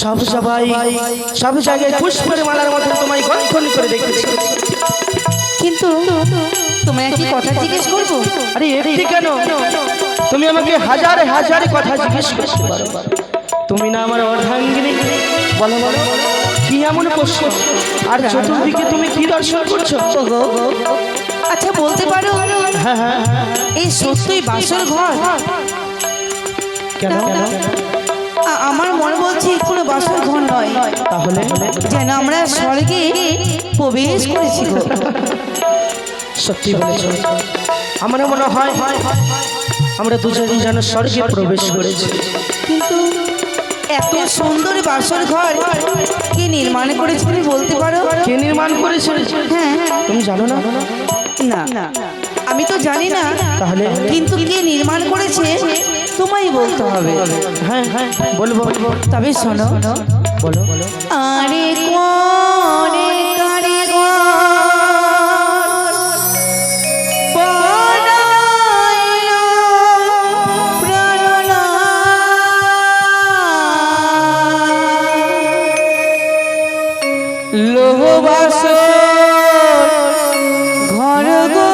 সব সবাই সব জায়গায় পুষ্পের মালার মতো তোমায় গঠন করে রেখেছে, কিন্তু তোমায় কি কথা জিজ্ঞেস করবো? আরে এটি কেন? তুমি আমাকে হাজার হাজার কথা জিজ্ঞেস করতে পারো, তুমি না আমার অর্ধাঙ্গিনী। বলো বলো কি এমন প্রশ্ন? আর চতুর্দিকে তুমি কি দর্শন করছো? আচ্ছা বলতে পারো, হ্যাঁ হ্যাঁ, এই সত্যই বাসর ঘর? কেন কেন? আমার মনে বলছে কোনো বাসর ঘর নয়, তাহলে যেন আমরা স্বর্গে প্রবেশ করেছি গো। সত্যি বলেছো, আমার মনে হয় আমরা দুজনই যেন স্বর্গে প্রবেশ করেছি। কিন্তু এত সুন্দর বাসর ঘর কে নির্মাণ করেছে তুমি বলতে পারো? কে নির্মাণ করেছে? হ্যাঁ, তুমি জানো না? না আমি তো জানি না, তাহলে কিন্তু কে নির্মাণ করেছে তোমায় বলতে হবে। হ্যাঁ হ্যাঁ বলবো বলবো, তবে শোনো, বলো বলো। আরে কোনে কারিগর বানাইলো প্রাণনাথ, লোহ বাসর ঘর গো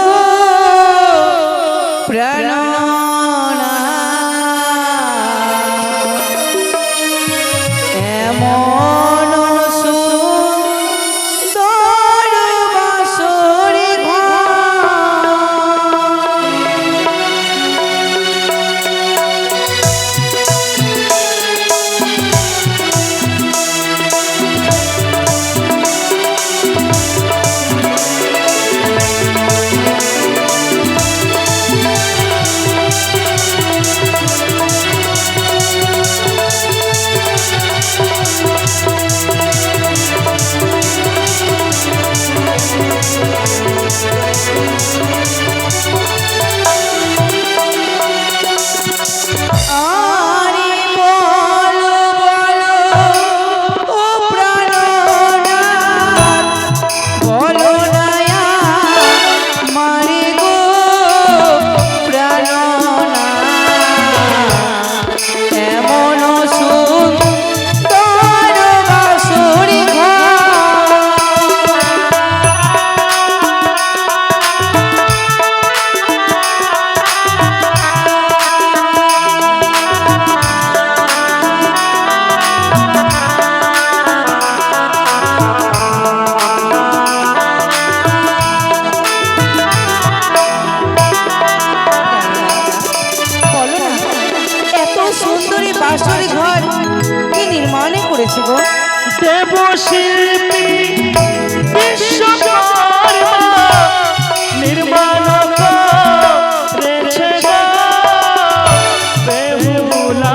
করেছে গো? দেবশিল্পী বিশ্বকর্মা নির্মাণ করেছে গো বেহুলা।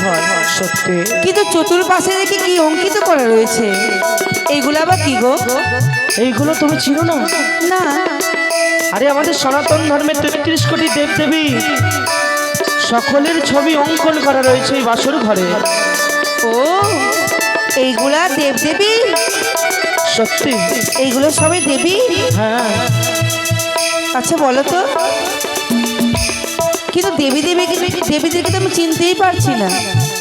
ঘর সত্যি, কিন্তু চতুর্পাশে দেখি কি অঙ্কিত করা রয়েছে, এইগুলো আবার কি গো? এইগুলো তুমি চিনো না? না। আরে আমাদের সনাতন ধর্মের ৩৩ কোটি দেবদেবী সকলের ছবি অঙ্কন করা রয়েছে এই বাসর ঘরে। ও, এইগুলা দেবদেবী? সত্যি, এইগুলো সবাই দেবী? হ্যাঁ। আচ্ছা বলো তো, কিন্তু দেবীদেরকে তো আমি চিনতেই পারছি না।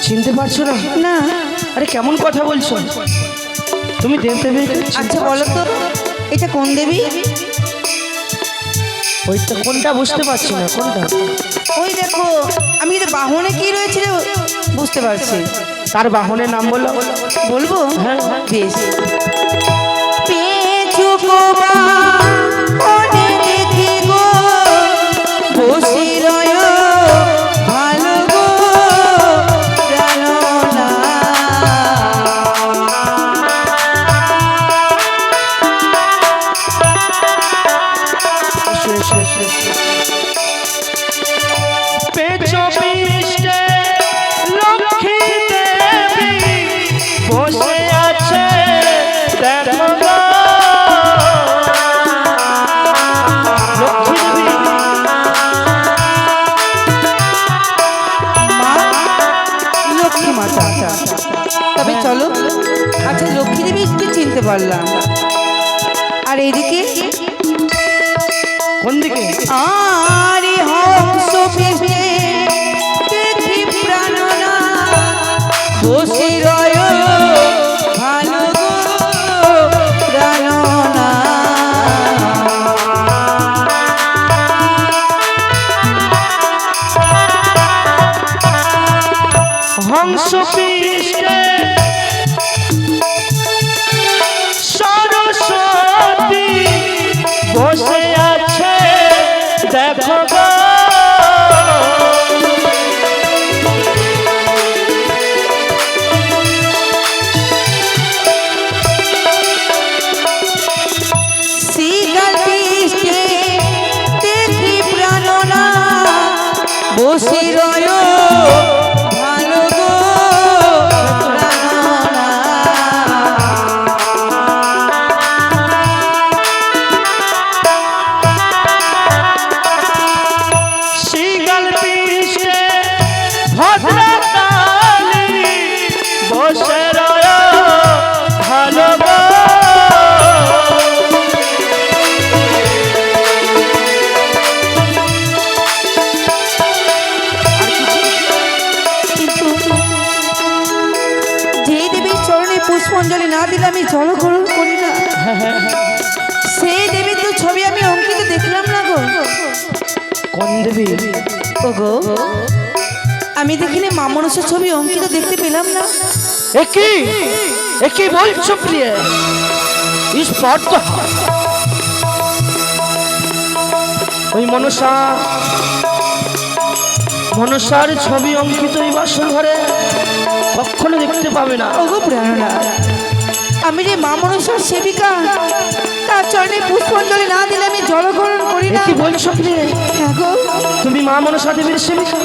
চিনতে পারছো না? না। আরে কেমন কথা বলছো তুমি? দেবদেবী? আচ্ছা বলো তো, এটা কোন দেবী? ওইটা কোনটা বুঝতে পারছি না, কোনটা? ওই দেখো, আমি কিন্তু বাহনে কি রয়েছে বুঝতে পারছি। তার বাহনের নাম বলো। বলবো? হ্যাঁ বেশ। পেছু গো বাহনে দেখি গো পেছো পৃষ্ঠে লক্ষ্মী দেবী বসে আছে দেখো গো। লক্ষ্মী দেবী মা লক্ষ্মী মাতা। তবে চলো, আচ্ছা লক্ষ্মী দেবী একটু চিনতে পারলাম, আর এইদিকে কোন দিকে? আরে হংস ভেবে দেখি প্রাণনা বসে রয় ভালো গো প্রাণনা। হংস পৃষ্ঠে সরস্বতী বসে আছে দেখো গো। শ্রীকাল পৃষ্ঠে দেখি প্রাণনা বসে রয় ভালো গো প্রাণনা। শ্রীকাল পৃষ্ঠে ভদ্রকালী বসে রয় ভালো গো। কিন্তু যেই দেবীর চরণে পুষ্পাঞ্জলি না দিলে আমি জল গ্রহণ করি না, সেই দেবীর তো ছবি আমি অঙ্কিত দেখলাম না গো। কোন দেবী? ওগো, আমি দেখিনি মা মনসার ছবি অঙ্কিত দেখতে পেলাম না। একই একই বলছো প্রিয়? স্পষ্ট ওই মনসার ছবি অঙ্কিত এই বাসন ঘরে কখনো দেখতে পাবে না। ওগো প্রাণনা, আমি যে মা মনসার সেবিকা, তার চরণে পুষ্পাঞ্জলি না দিলে আমি জল গ্রহণ করি না। কি বলছো প্রিয়? হ্যাঁ গো, তুমি মা মনসা দেবীর সেবিকা?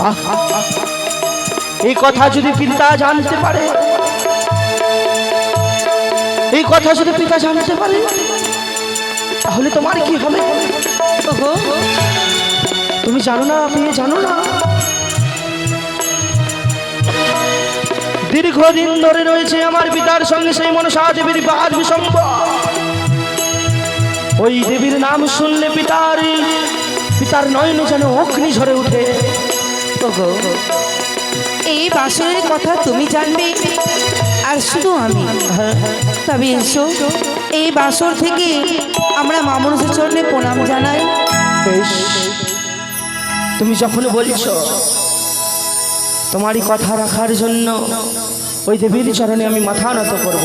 আহ, আহ, আহ। এই কথা যদি পিতা জানতে পারে, এই কথা যদি পিতা জানতে পারে, তাহলে তোমার কি হবে? ওগো তুমি জানো না, আপনি জানো না, দীর্ঘদিন ধরে রয়েছে আমার পিতার সঙ্গে সেই মনসা দেবীর বাদ বিসম্ব। ওই দেবীর নাম শুনলে পিতার নয়নে যেন অগ্নি ঝরে উঠে। ওগো, এই বাসনের কথা তুমি জানবে আর শুধু আমি। তবে এসো, এই বাসর থেকে আমরা মা মনসার চরণে প্রণাম জানাই। বেশ, তুমি যখন বলছো, তোমারই কথা রাখার জন্য ওই দেবীর চরণে আমি মাথা নত করব।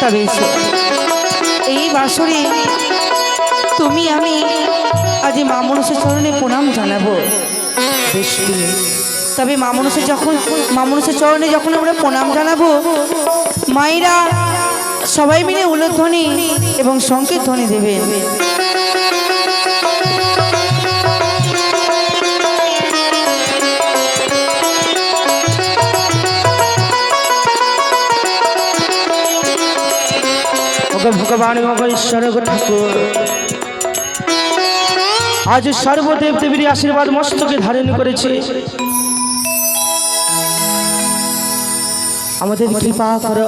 তবে এসো, এই বাসরে তুমি আমি আজ মা মনসার চরণে প্রণাম জানাবো। বেশ প্রিয়। তবে মা মনসার চরণে যখন আমরা প্রণাম জানাবো, মায়েরা সবাই মিলে উলধ্বনি এবং সংকেত ধ্বনি দেবেন। ভগবান ঈশ্বর ঠাকুর, আজ সর্বদেব দেবীর আশীর্বাদ মস্তকে ধারণ করেছে। আমাদের কৃপা করো,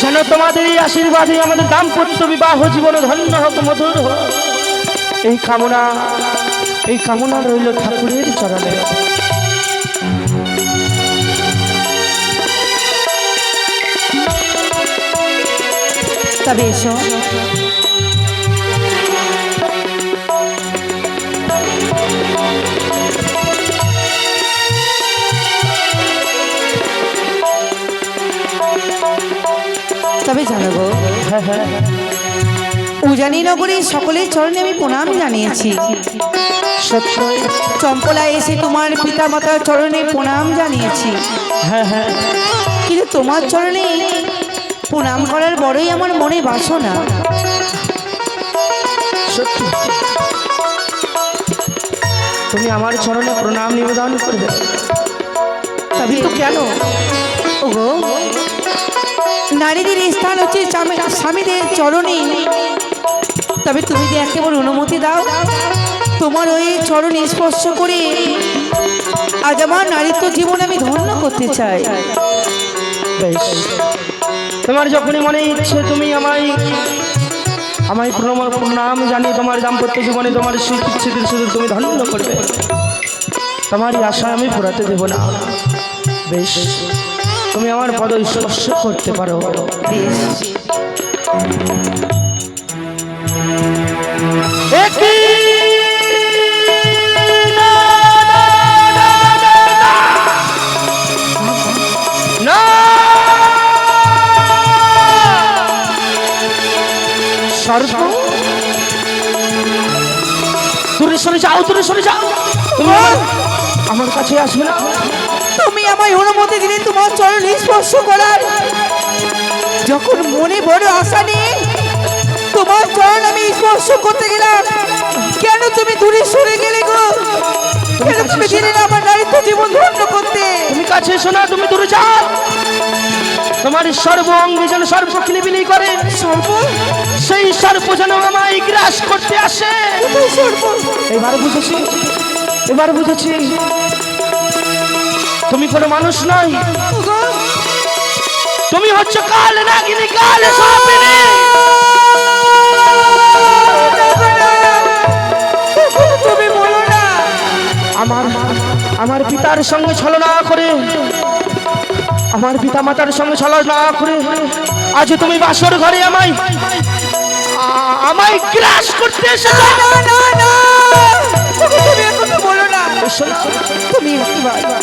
যেন তোমাদের এই আশীর্বাদে আমাদের দাম্পত্য বিবাহ জীবন ধন্য হোক, মধুর হোক। এই কামনা রইল ঠাকুরের চরণে। তবে এসো, তবে জানো গো, হ্যাঁ হ্যাঁ, উজানি নগরীর সকলের চরণে আমি প্রণাম জানিয়েছি। সত্য, চম্পলা এসে তোমার পিতা মাতার চরণে প্রণাম জানিয়েছি, হ্যাঁ হ্যাঁ, কিন্তু তোমার চরণে প্রণাম করার বড়ই আমার মনে বাসনা। সত্যি তুমি আমার চরণে প্রণাম নিবেদন করবে, তবে তো কেন? ওগো, নারীদের স্থান হচ্ছে স্বামীদের চরণে, তবে তুমি যে একেবারে অনুমতি দাও, তোমার ওই চরণ স্পর্শ করে আজ আমার নারীত্ব জীবন আমি ধন্য করতে চাই। বেশ, তোমার যখনই মনে ইচ্ছে তুমি আমায় প্রণাম জানিয়ে তোমার দাম্পত্য জীবনে তোমার স্মৃতির শুধু তুমি ধন্য করবে, তোমারই আশা আমি পুরাতে দেব না। বেশ, তুমি আমার পদ স্পর্শ করতে পারো। বেশ, দূরে সরে যাও, দূরে সরে যাও, তুমি আমার কাছে আসবে না। তুমি আমায় অনুমতি দিলে তোমার চরণ স্পর্শ করার, যখন মনে বড় আশা নেই তোমার চরণ আমি স্পর্শ করতে গেলাম, কেন তুমি দূরে সরে গেলে গো? কেন তুমি দিলে না আমার নারীত্ব জীবন ধন্য করতে? তুমি কাছে এসো না, তুমি দূরে যাও। তোমার সর্ব অঙ্গে যেন সর্ব কিলিবিলি করে, সর্ব সেই সর্ব যেন আমায় গ্রাস করতে আসে। সর্ব এবার বুঝেছি, এবার বুঝেছি তুমি কোনো মানুষ নয়, তুমি হচ্ছে কাল নাগিনী, কাল সাপিনী। তুমি বলো না আমার পিতার সঙ্গে ছলনা করে, আমার পিতা মাতার সঙ্গে ছলনা করে আজ তুমি বাসর ঘরে আমায় গ্রাস করতে এসেছো। তুমি কথা বলো না, তুমি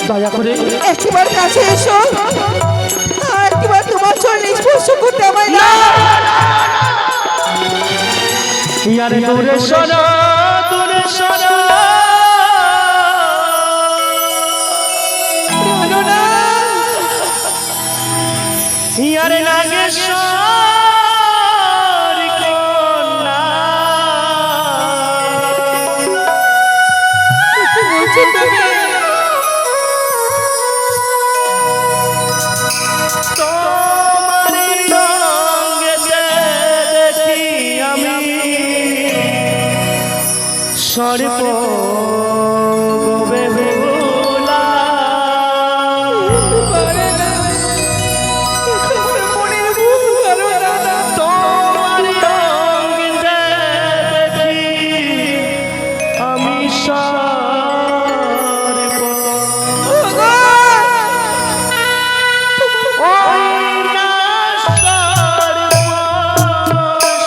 দয়া করে একবার কাছে এসো, একবার তোমার চরণ স্পর্শ করতে আমায় না। ইয়ারে দূরে সরো, দূরে সরো, বলো না। ইয়ারে নাগেশ্বরী কন্যা, কি বলছো তুমি? তোমার রঙেতে দেখি আমি সর্প বেহুলা। পারে না, তোমার মনের ভুল করো না। তোমার রঙেতে দেখি আমি সর্প, ওই না সর্প,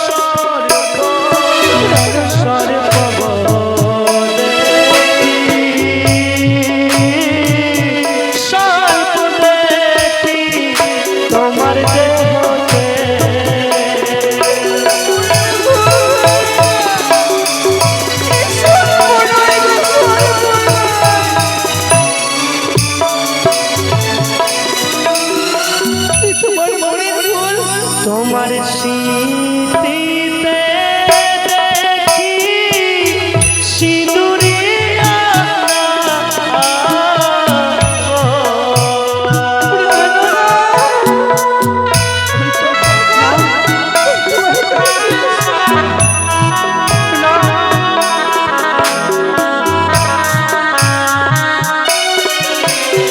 সর্প বলে, সর্প দেখি তোমার দেহতে। তোমার মনের ভুল, তোমার স্মৃতিতে দেখি সিঁদুরিয়া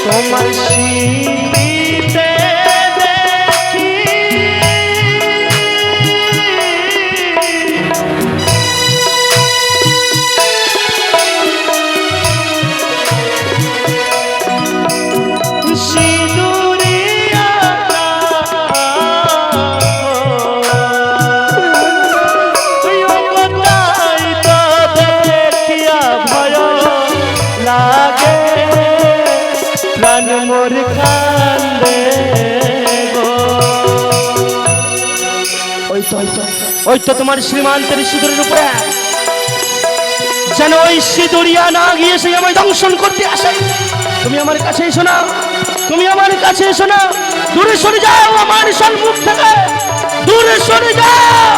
তোমার স্মৃতিতে দেখি সিঁদুরিয়া কোথায় তো দেখিয়া ভয় লাগে, প্রাণ মোর কান্দে গো। ওই তো তোমার শ্রীমান্তের সিঁদুরের উপরে যেন ওই সিঁদুরিয়া না গিয়ে সে আমায় দংশন করতে আসে। তুমি আমার কাছে এসো না, তুমি আমার কাছে এসো না, দূরে সরে যাও আমার সম্মুখ থেকে, দূরে সরে যাও।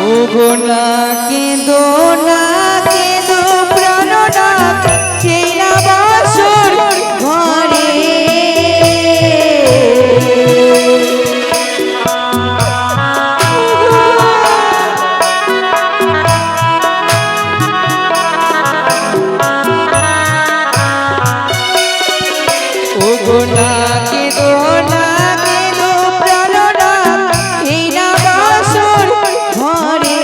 ও গো না কেঁদো না কেঁদো প্রাণনাথ, সেই না বাসর ঘরে। ও গো না কেঁদো না কেঁদো প্রাণনাথ, এই না বাসর ঘরে।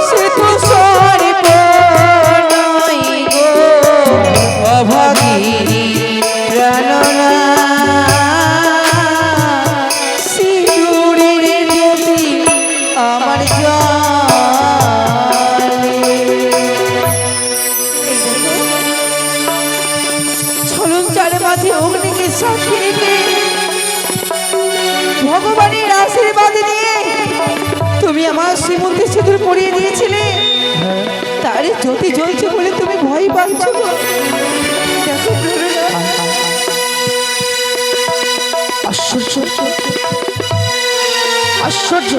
সে তো সর্প নয় গো অভাগী প্রাণনাথ, সিঁদুরের জ্যোতি আমার চলুন চারে মাঝে অগ্নিকে সাক্ষী রেখে ভগবানের আশীর্বাদ নিয়ে তুমি আমার শ্রীমন্তী সিঁদুর পরিয়ে দিয়েছিলে, তার জ্যোতি জ্বলছে বলে তুমি ভয় পাচ্ছ। দেখো প্রেরণা, আশ্চর্য, আশ্চর্য,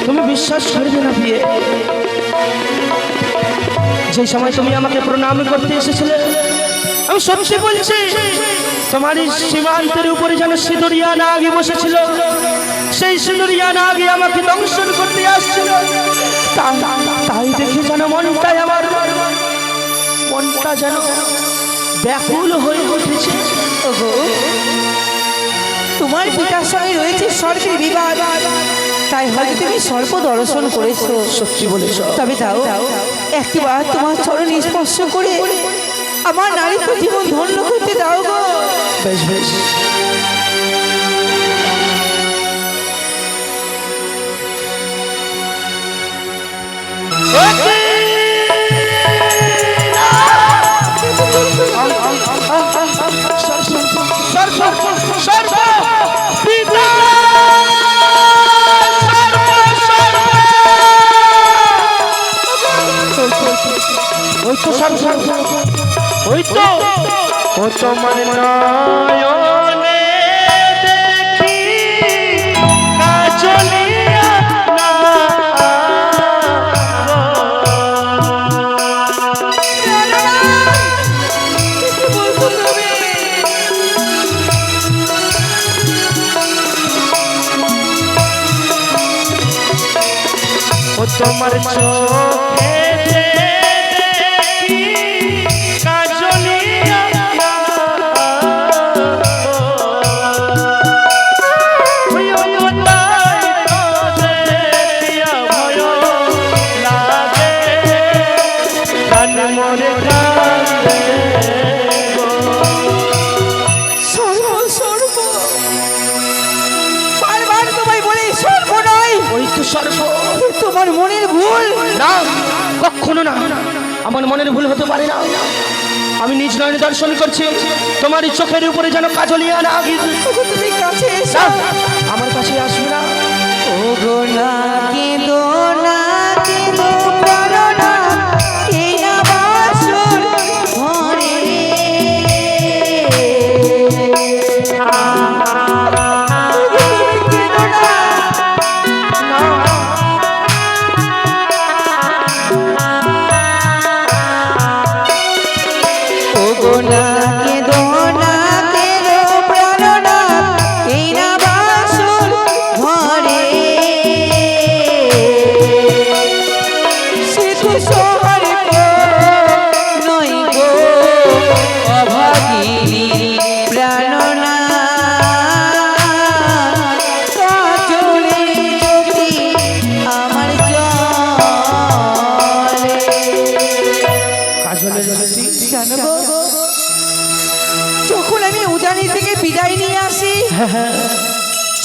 তুমি বিশ্বাস করবে না বিয়ে, যে সময় তুমি আমাকে প্রণাম করতে এসেছিলে আমি সত্যি বলছি তোমার এই সীমান্তের উপরে যেন সিঁদুরিয়া নাগি বসেছিল, সেই সিঁদুরিয়া নাগি আমাকে দংশন করতে আসছিল। তাই দেখে যেন মনটাই আমার, মনটা যেন ব্যাকুল হয়ে উঠেছে। ওগো, তোমার পিতার সঙ্গে রয়েছে স্বর্গের বিবাদ, তাই হয়তো তুমি সর্প দর্শন করেছো। সত্যি বলেছ। তবে দাও একটিবার তোমার চরণ স্পর্শ করে আমার নারীত্ব জীবন ধন্য করতে দাও গো। বেশ বেশ। ওই তো ও তোমার নয়নে দেখি কাজলিয়া না ও তোমার চোখে তোমার মনের ভুল না, কখনো না, আমার মনের ভুল হতে পারে না। আমি নিজ নয়নে দর্শন করছি তোমার চোখের উপরে যেন কাজলিয়া না আগে। তুমি কাছে এসো, আমার কাছে আসবে না। ও গো না কেঁদো না কেঁদো প্রাণনাথ, এই না বাসর ঘরে। যখন আমি উজানি থেকে বিদায় নিয়ে আসি,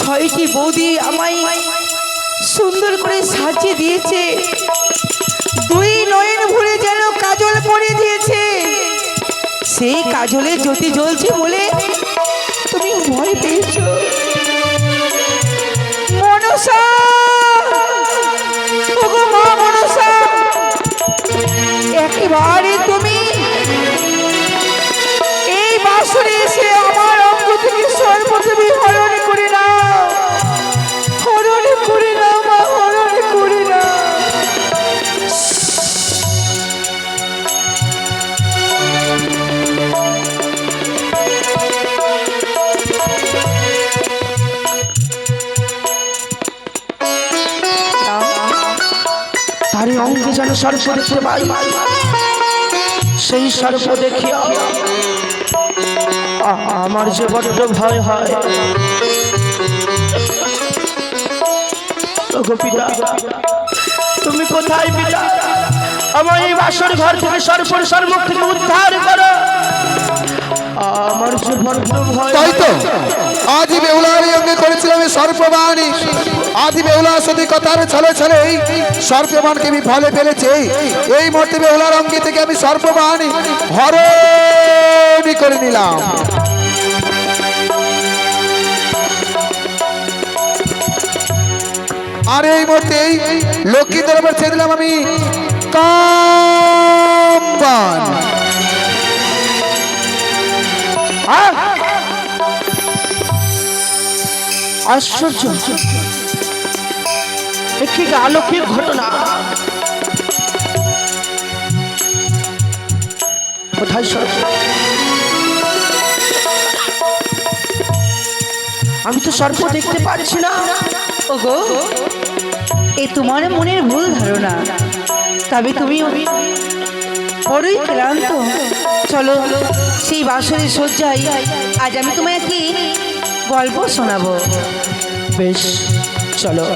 ছয়টি বৌদি আমায় সুন্দর করে সাজিয়ে দিয়েছে, দুই নয়ন ভরে যেন কাজল পরে দিয়েছে। সেই কাজলের জ্যোতি জ্বলছে বলে তুমি ভয় পেয়েছো? মনসা, ওগো মা মনসা, একেবারে তুমি এই বাসরে এসে আমার অঙ্গ থেকে সর্বদেবী হরণ করে নাও, হরণ করে নাও মা, হরণ করে নাও। তারই অঙ্গে যেন সর্প দেখতে পাই, সেই সর্প দেখিয়া আমার যে বড্ড ভয় হয়। ওগো পিতা, তুমি কোথায় পিতা? আমার এই বাসর ঘর থেকে সর্পর সম্মুখ থেকে উদ্ধার করো, আমার যে বড্ড ভয়। তাই তো আদি বেহুলার অঙ্গে করেছিলাম এই সর্পবাণী। আদি বেহুলার সাথে কথার ছলে ছলে এই সর্পবাণকে আমি ফলে ফেলেছি। এই মুহূর্তে বেহুলার অঙ্গে থেকে আমি সর্পবাণী হরণই করে নিলাম। আর এই মুহূর্তেই লক্ষ্মী দরবার ছেড়ে দিলাম আমি কামবান। আশ্চর্য, একটি আলোকের ঘটনা। কোথায় সর্প? আমি তো সর্প দেখতে পাচ্ছি না। ওগো, এ তোমার মনের ভুল ধারণা। তবে তুমি বড়ই ক্লান্ত। চলো সেই বাসরের শয্যায় আজ আমি তোমায় একটি গল্প শোনাবো। বেশ, চলো।